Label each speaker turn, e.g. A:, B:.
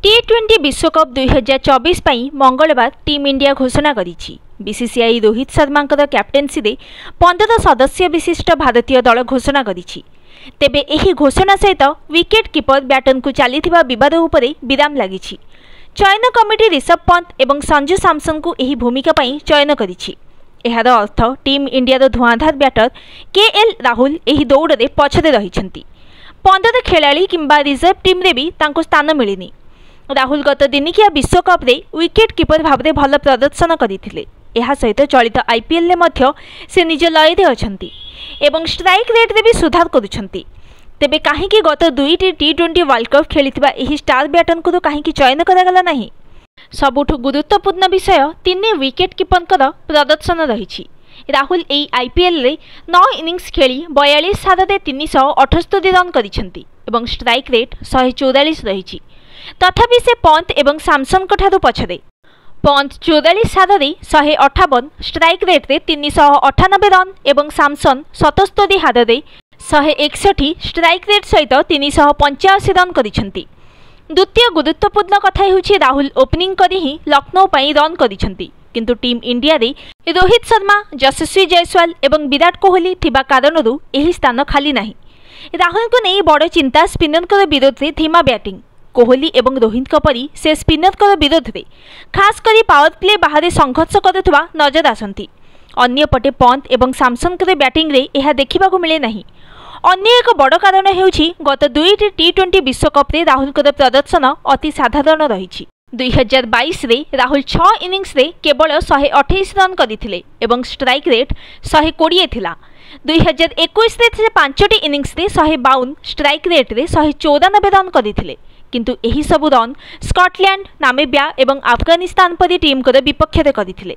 A: T20 विश्वकप 2024 मंगलवार team India घोषणा करिछि। बीसीसीआई रोहित शर्मा कैप्टेन्सी दे 15 सदस्य विशिष्ट भारतीय दल घोषणा करिछि। तेबे एही घोषणा सहित विकेट कीपर बैटन को चलीथिबा विवाद उपरे विराम लागिछि। चयन कमिटी ऋषभ पंत एवं संजू सैमसन को एही भूमिका पई चयन करिछि। एहार अर्थ टीम इंडिया धुआंधार बैटर केएल राहुल एही दौड़े पछरे रहिछन्ति। 15 खेलाड़ी किंबा रिजर्व टीम रे भी तांको स्थान मिलिनी। राहुल गत दिनिकिया विश्वकप रे विकेट कीपर भाव में भल प्रदर्शन करथिले। एहा सहित चलित आईपीएल ले मध्य से निज लय रे अछंती एवं स्ट्राइक रेट रे भी सुधार करुछंती। तेबे काहेकि गत दुईटी T20 वर्ल्ड कप खेलिथिबा एही स्टार बैटन को काहेकि चयन करागला नाही। सबुठु गुरुत्वपूर्ण विषय 3 विकेट कीपर प्रदर्शन रहिछि। राहुल एई आईपीएल रे 9 इनिंग्स खेली 42 हारे 378 रन करिसेंती एवं स्ट्राइक रेट 144 रहिछि। तथापि से पंत एवं सैमसन ठारू पछरे। पंत 44 हारे 158 स्ट्राइक रेट रे 398 रन एवं सैमसन 77 हारे 161 स्ट्राइक रेट सहित 385 रन करिसेंती। द्वितीय गुरुत्वपूर्ण कथा हेउछि राहुल ओपनिंग करी ही लखनऊ पई रन करिसेंती, किंतु टीम इंडिया रे रोहित शर्मा, यशस्वी जायसवाल एवं विराट कोहली थिबा कारणरू एही स्थान खाली नाही। राहुल को नहीं बड़ चिंता स्पिनर विरोध में धीमा बैटिंग। कोहली एवं रोहित परी से स्पिनर विरोध में खास करी पावर प्ले बाहर संघर्ष करुवा नजर आसती। अन्यपटे पंत एवं सैमसन बैटिंग रे यह देखा मिले नहीं। अन्य एक बड़ कारण हेउछि गत दुईटी T20 विश्वकप रे राहुल प्रदर्शन अति साधारण रही। 2022 रे राहुल 6 इनिंग्स रे केवल 128 रन करथिले एवं स्ट्राइक रेट 120 थिला। 2021 रे से 5टी इनिंग्स रे 152 स्ट्राइक रेट रे 194 रन करथिले, किंतु एही सबु रन स्कॉटलैंड, नामीबिया एवं अफगानिस्तान परी टीम विपक्ष में करथिले।